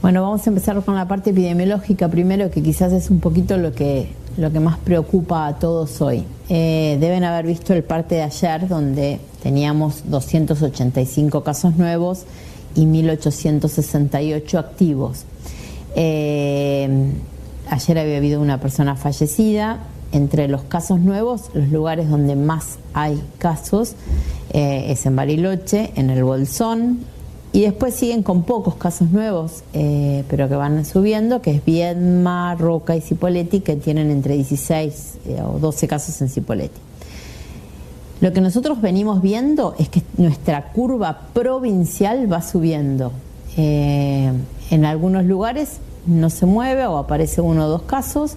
Bueno, vamos a empezar con la parte epidemiológica primero, que quizás es un poquito lo que más preocupa a todos hoy. Deben haber visto el parte de ayer, donde teníamos 285 casos nuevos y 1.868 activos. Ayer había habido una persona fallecida. Entre los casos nuevos, los lugares donde más hay casos es en Bariloche, en el Bolsón, y después siguen con pocos casos nuevos, pero que van subiendo, que es Viedma, Roca y Cipolletti, que tienen entre 16 o 12 casos en Cipolletti. Lo que nosotros venimos viendo es que nuestra curva provincial va subiendo. En algunos lugares no se mueve o aparece 1 o 2 casos,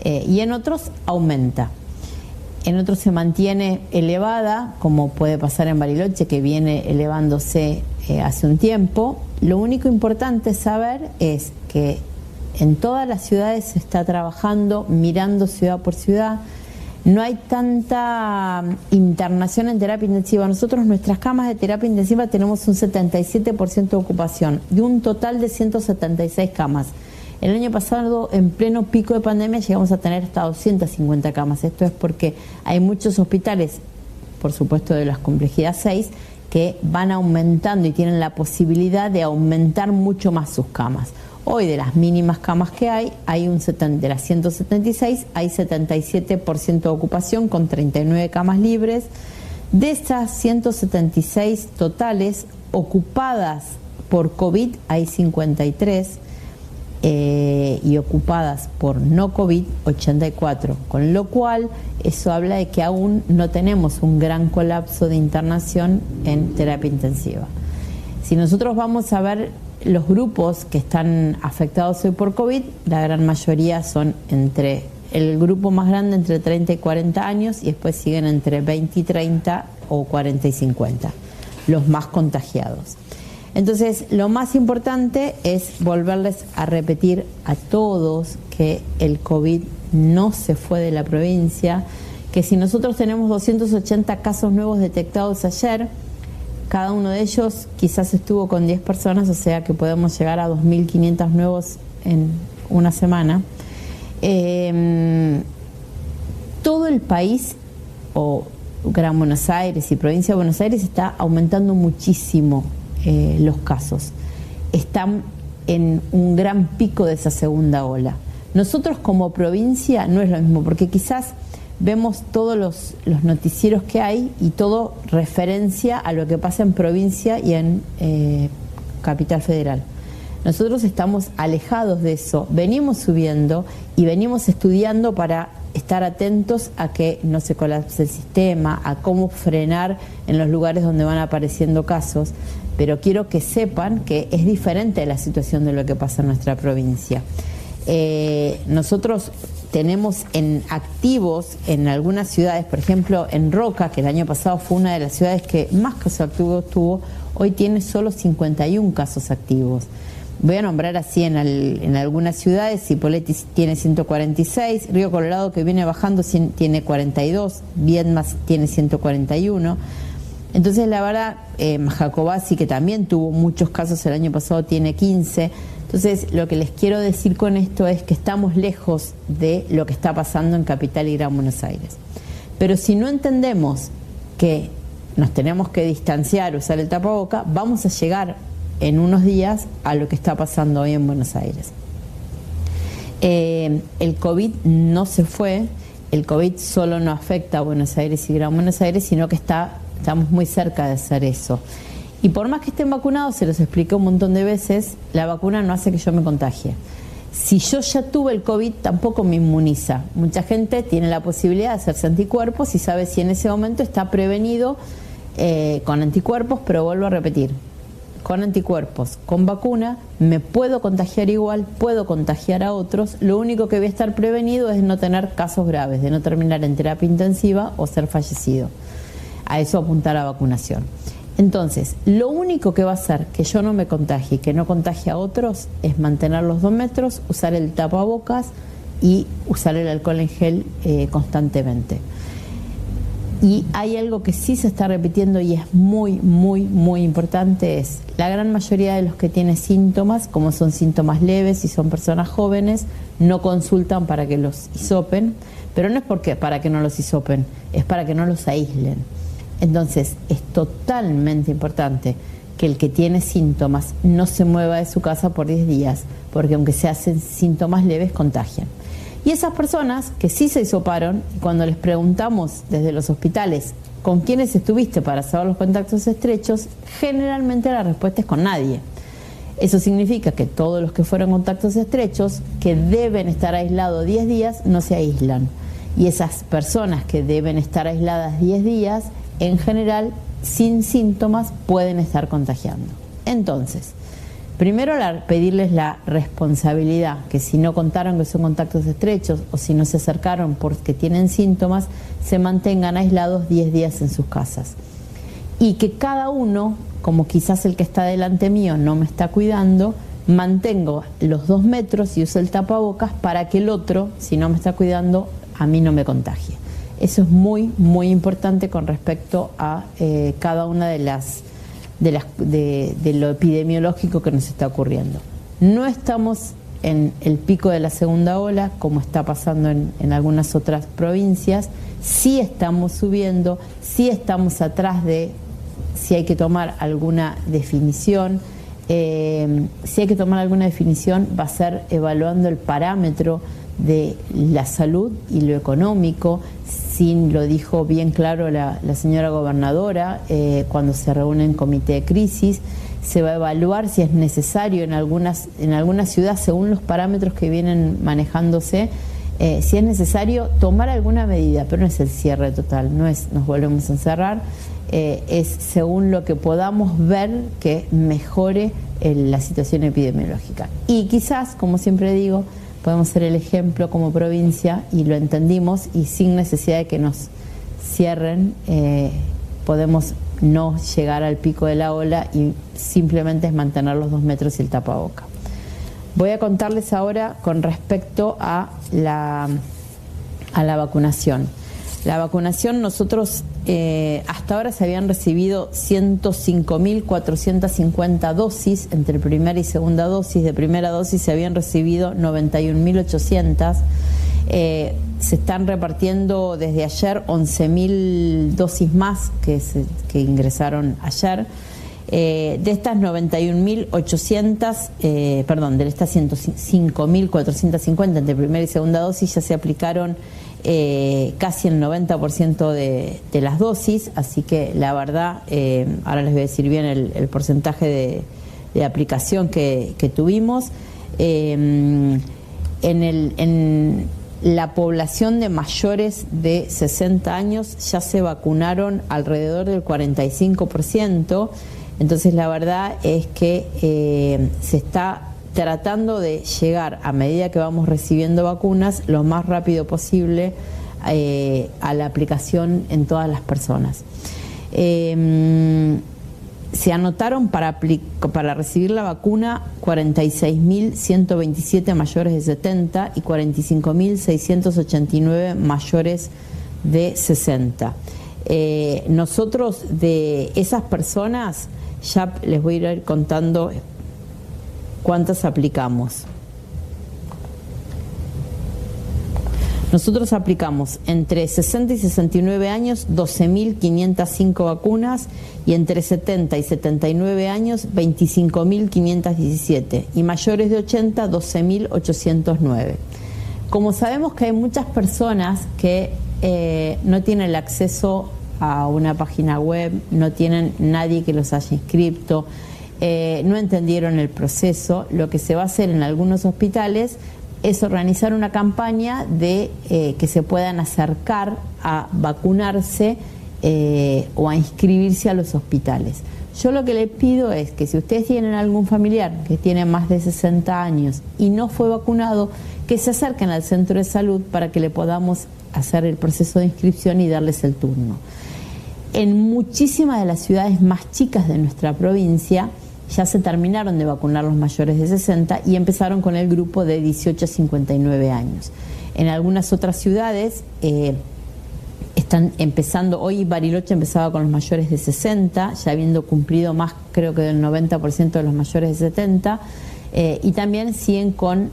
y en otros aumenta. En otros se mantiene elevada, como puede pasar en Bariloche, que viene elevándose hace un tiempo. Lo único importante saber es que en todas las ciudades se está trabajando, mirando ciudad por ciudad. No hay tanta internación en terapia intensiva. Nosotros, nuestras camas de terapia intensiva, tenemos un 77% de ocupación, de un total de 176 camas. El año pasado, en pleno pico de pandemia, llegamos a tener hasta 250 camas. Esto es porque hay muchos hospitales, por supuesto de la complejidad 6, que van aumentando y tienen la posibilidad de aumentar mucho más sus camas. Hoy, de las mínimas camas que hay de las 176, hay 77% de ocupación con 39 camas libres. De estas 176 totales ocupadas por COVID hay 53. Y ocupadas por no COVID 84, con lo cual eso habla de que aún no tenemos un gran colapso de internación en terapia intensiva. Si nosotros vamos a ver los grupos que están afectados hoy por COVID, la gran mayoría son el grupo más grande entre 30 y 40 años, y después siguen entre 20 y 30 o 40 y 50, los más contagiados. Entonces, lo más importante es volverles a repetir a todos que el COVID no se fue de la provincia, que si nosotros tenemos 280 casos nuevos detectados ayer, cada uno de ellos quizás estuvo con 10 personas, o sea que podemos llegar a 2.500 nuevos en una semana. Todo el país, o Gran Buenos Aires y Provincia de Buenos Aires, está aumentando muchísimo los casos. Están en un gran pico de esa segunda ola. Nosotros como provincia no es lo mismo, porque quizás vemos todos los noticieros que hay y todo referencia a lo que pasa en provincia y en Capital Federal. Nosotros estamos alejados de eso, venimos subiendo y venimos estudiando para estar atentos a que no se colapse el sistema, a cómo frenar en los lugares donde van apareciendo casos, pero quiero que sepan que es diferente la situación de lo que pasa en nuestra provincia. Nosotros tenemos en activos en algunas ciudades, por ejemplo en Roca, que el año pasado fue una de las ciudades que más casos activos tuvo, hoy tiene solo 51 casos activos. Voy a nombrar así en algunas ciudades: Cipolletti tiene 146, Río Colorado, que viene bajando, tiene 42, Viedma tiene 141. Entonces, la verdad, Jacobasi, que también tuvo muchos casos el año pasado, tiene 15. Entonces, lo que les quiero decir con esto es que estamos lejos de lo que está pasando en Capital y Gran Buenos Aires. Pero si no entendemos que nos tenemos que distanciar, usar el tapaboca, vamos a llegar en unos días a lo que está pasando hoy en Buenos Aires. El COVID no se fue, el COVID solo no afecta a Buenos Aires y Gran Buenos Aires, sino que estamos muy cerca de hacer eso. Y por más que estén vacunados, se los expliqué un montón de veces, la vacuna no hace que yo me contagie. Si yo ya tuve el COVID, tampoco me inmuniza. Mucha gente tiene la posibilidad de hacerse anticuerpos y sabe si en ese momento está prevenido con anticuerpos, pero vuelvo a repetir, con anticuerpos, con vacuna, me puedo contagiar igual, puedo contagiar a otros. Lo único que voy a estar prevenido es no tener casos graves, de no terminar en terapia intensiva o ser fallecido. A eso apunta la vacunación. Entonces, lo único que va a hacer que yo no me contagie y que no contagie a otros es mantener los 2 metros, usar el tapabocas y usar el alcohol en gel constantemente. Y hay algo que sí se está repitiendo y es muy, muy, muy importante, es la gran mayoría de los que tienen síntomas, como son síntomas leves y son personas jóvenes, no consultan para que los hisopen, pero no es para que no los hisopen, es para que no los aíslen. Entonces es totalmente importante que el que tiene síntomas no se mueva de su casa por 10 días, porque aunque se hacen síntomas leves, contagian. Y esas personas que sí se hisoparon, cuando les preguntamos desde los hospitales con quiénes estuviste para saber los contactos estrechos, generalmente la respuesta es con nadie. Eso significa que todos los que fueron contactos estrechos, que deben estar aislados 10 días, no se aíslan. Y esas personas que deben estar aisladas 10 días, en general, sin síntomas, pueden estar contagiando. Entonces, primero pedirles la responsabilidad, que si no contaron que son contactos estrechos o si no se acercaron porque tienen síntomas, se mantengan aislados 10 días en sus casas. Y que cada uno, como quizás el que está delante mío no me está cuidando, mantengo los 2 metros y uso el tapabocas para que el otro, si no me está cuidando, a mí no me contagie. Eso es muy, muy importante con respecto a cada una de lo epidemiológico que nos está ocurriendo. No estamos en el pico de la segunda ola, como está pasando en algunas otras provincias. Sí estamos subiendo, sí estamos atrás de si hay que tomar alguna definición. Si hay que tomar alguna definición, va a ser evaluando el parámetro de la salud y lo económico. Sí, lo dijo bien claro la señora gobernadora cuando se reúne en comité de crisis. Se va a evaluar si es necesario en algunas ciudades, según los parámetros que vienen manejándose, si es necesario tomar alguna medida, pero no es el cierre total, no es nos volvemos a encerrar, es según lo que podamos ver que mejore la situación epidemiológica. Y quizás, como siempre digo, podemos ser el ejemplo como provincia y lo entendimos y sin necesidad de que nos cierren, podemos no llegar al pico de la ola y simplemente es mantener los 2 metros y el tapaboca. Voy a contarles ahora con respecto a la vacunación. La vacunación, nosotros hasta ahora se habían recibido 105.450 dosis entre primera y segunda dosis. De primera dosis se habían recibido 91.800. Se están repartiendo desde ayer 11.000 dosis más que ingresaron ayer. De estas 91.800, perdón, de estas 105.450 entre primera y segunda dosis ya se aplicaron casi el 90% de las dosis, así que la verdad, ahora les voy a decir bien el porcentaje de aplicación que tuvimos. En la población de mayores de 60 años ya se vacunaron alrededor del 45%, entonces la verdad es que se está tratando de llegar, a medida que vamos recibiendo vacunas, lo más rápido posible a la aplicación en todas las personas. Se anotaron para recibir la vacuna 46.127 mayores de 70 y 45.689 mayores de 60. Nosotros de esas personas ya les voy a ir contando cuántas aplicamos. Nosotros aplicamos entre 60 y 69 años 12.505 vacunas y entre 70 y 79 años 25.517 y mayores de 80 12.809. Como sabemos que hay muchas personas que no tienen el acceso a una página web, no tienen nadie que los haya inscrito, no entendieron el proceso, lo que se va a hacer en algunos hospitales es organizar una campaña de que se puedan acercar a vacunarse o a inscribirse a los hospitales. Yo lo que le pido es que si ustedes tienen algún familiar que tiene más de 60 años y no fue vacunado, que se acerquen al centro de salud para que le podamos hacer el proceso de inscripción y darles el turno. En muchísimas de las ciudades más chicas de nuestra provincia ya se terminaron de vacunar los mayores de 60 y empezaron con el grupo de 18 a 59 años. En algunas otras ciudades están empezando, hoy Bariloche empezaba con los mayores de 60, ya habiendo cumplido más, creo que del 90% de los mayores de 70, y también siguen con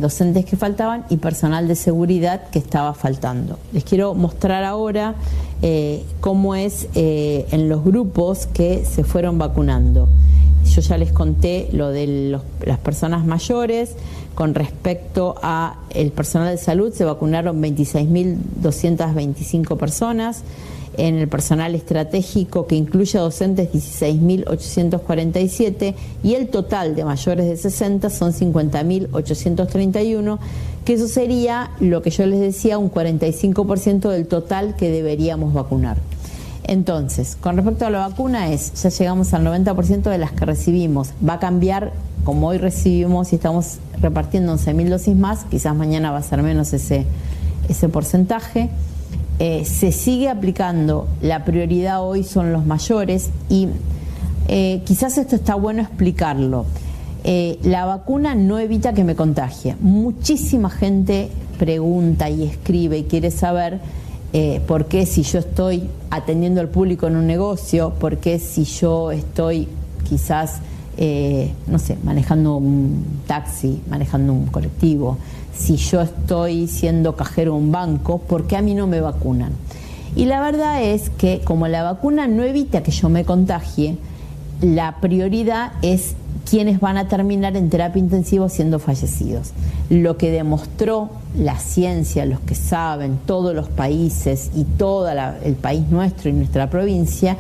docentes que faltaban y personal de seguridad que estaba faltando. Les quiero mostrar ahora cómo es en los grupos que se fueron vacunando. Yo ya les conté lo de las personas mayores. Con respecto a el personal de salud, se vacunaron 26.225 personas. En el personal estratégico, que incluye a docentes, 16.847, y el total de mayores de 60 son 50.831, que eso sería lo que yo les decía, un 45% del total que deberíamos vacunar. Entonces, con respecto a la vacuna, ya llegamos al 90% de las que recibimos. Va a cambiar, como hoy recibimos y estamos repartiendo 11.000 dosis más, quizás mañana va a ser menos ese porcentaje. Se sigue aplicando, la prioridad hoy son los mayores y quizás esto está bueno explicarlo. La vacuna no evita que me contagie. Muchísima gente pregunta y escribe y quiere saber por qué, si yo estoy atendiendo al público en un negocio, por qué si yo estoy quizás, no sé, manejando un taxi, manejando un colectivo, si yo estoy siendo cajero de un banco, ¿por qué a mí no me vacunan? Y la verdad es que como la vacuna no evita que yo me contagie, la prioridad es quienes van a terminar en terapia intensiva siendo fallecidos. Lo que demostró la ciencia, los que saben, todos los países y todo el país nuestro y nuestra provincia,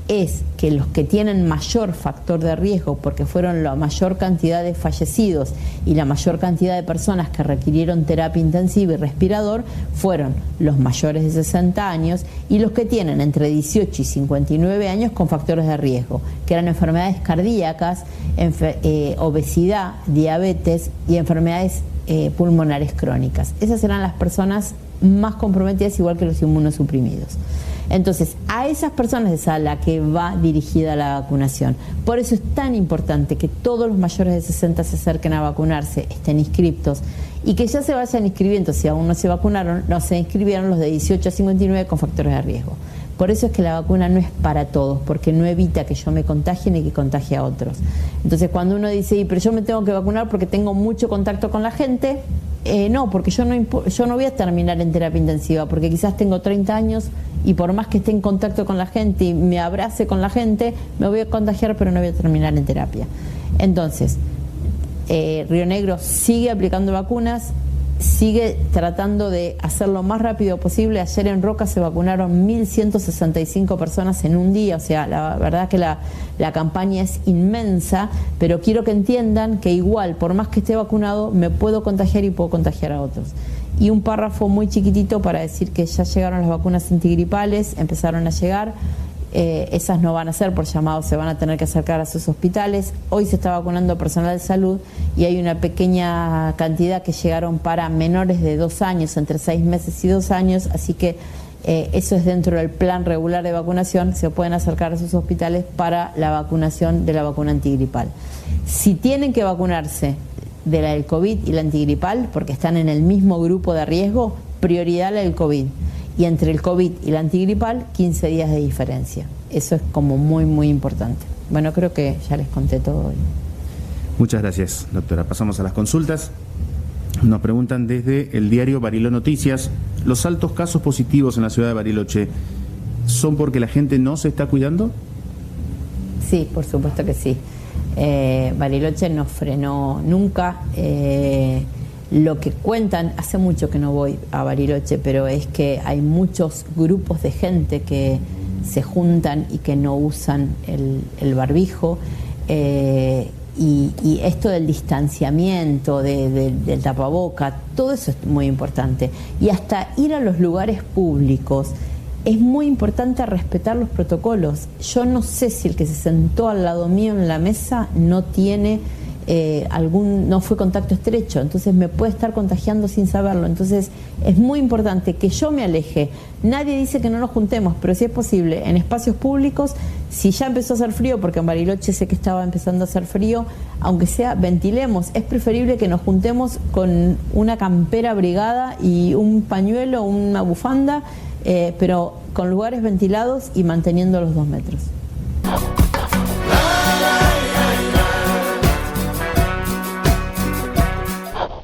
es que los que tienen mayor factor de riesgo, porque fueron la mayor cantidad de fallecidos y la mayor cantidad de personas que requirieron terapia intensiva y respirador, fueron los mayores de 60 años y los que tienen entre 18 y 59 años con factores de riesgo, que eran enfermedades cardíacas, obesidad, diabetes y enfermedades pulmonares crónicas. Esas eran las personas más comprometidas, igual que los inmunosuprimidos. Entonces, a esas personas es a la que va dirigida la vacunación. Por eso es tan importante que todos los mayores de 60 se acerquen a vacunarse, estén inscriptos y que ya se vayan inscribiendo. Si aún no se vacunaron, no se inscribieron los de 18 a 59 con factores de riesgo. Por eso es que la vacuna no es para todos, porque no evita que yo me contagie ni que contagie a otros. Entonces, cuando uno dice, pero yo me tengo que vacunar porque tengo mucho contacto con la gente, no, porque yo no voy a terminar en terapia intensiva, porque quizás tengo 30 años y por más que esté en contacto con la gente y me abrace con la gente, me voy a contagiar, pero no voy a terminar en terapia. Entonces, Río Negro sigue aplicando vacunas, sigue tratando de hacerlo lo más rápido posible. Ayer en Roca se vacunaron 1.165 personas en un día, o sea, la verdad que la campaña es inmensa, pero quiero que entiendan que igual, por más que esté vacunado, me puedo contagiar y puedo contagiar a otros. Y un párrafo muy chiquitito para decir que ya llegaron las vacunas antigripales, empezaron a llegar. Esas no van a ser por llamado, se van a tener que acercar a sus hospitales. Hoy se está vacunando personal de salud y hay una pequeña cantidad que llegaron para menores de 2 años, entre 6 meses y 2 años, así que eso es dentro del plan regular de vacunación, se pueden acercar a sus hospitales para la vacunación de la vacuna antigripal. Si tienen que vacunarse de la del COVID y la antigripal, porque están en el mismo grupo de riesgo, prioridad la del COVID. Y entre el COVID y la antigripal, 15 días de diferencia. Eso es como muy, muy importante. Bueno, creo que ya les conté todo hoy. Muchas gracias, doctora. Pasamos a las consultas. Nos preguntan desde el diario Bariló Noticias, ¿los altos casos positivos en la ciudad de Bariloche son porque la gente no se está cuidando? Sí, por supuesto que sí. Bariloche no frenó nunca. Lo que cuentan, hace mucho que no voy a Bariloche, pero es que hay muchos grupos de gente que se juntan y que no usan el barbijo. Y esto del distanciamiento, del tapaboca, todo eso es muy importante. Y hasta ir a los lugares públicos, es muy importante respetar los protocolos. Yo no sé si el que se sentó al lado mío en la mesa no tiene no fue contacto estrecho, entonces me puede estar contagiando sin saberlo. Entonces es muy importante que yo me aleje. Nadie dice que no nos juntemos, pero si es posible en espacios públicos, si ya empezó a hacer frío, porque en Bariloche sé que estaba empezando a hacer frío, aunque sea ventilemos. Es preferible que nos juntemos con una campera abrigada y un pañuelo, una bufanda, pero con lugares ventilados y manteniendo los 2 metros.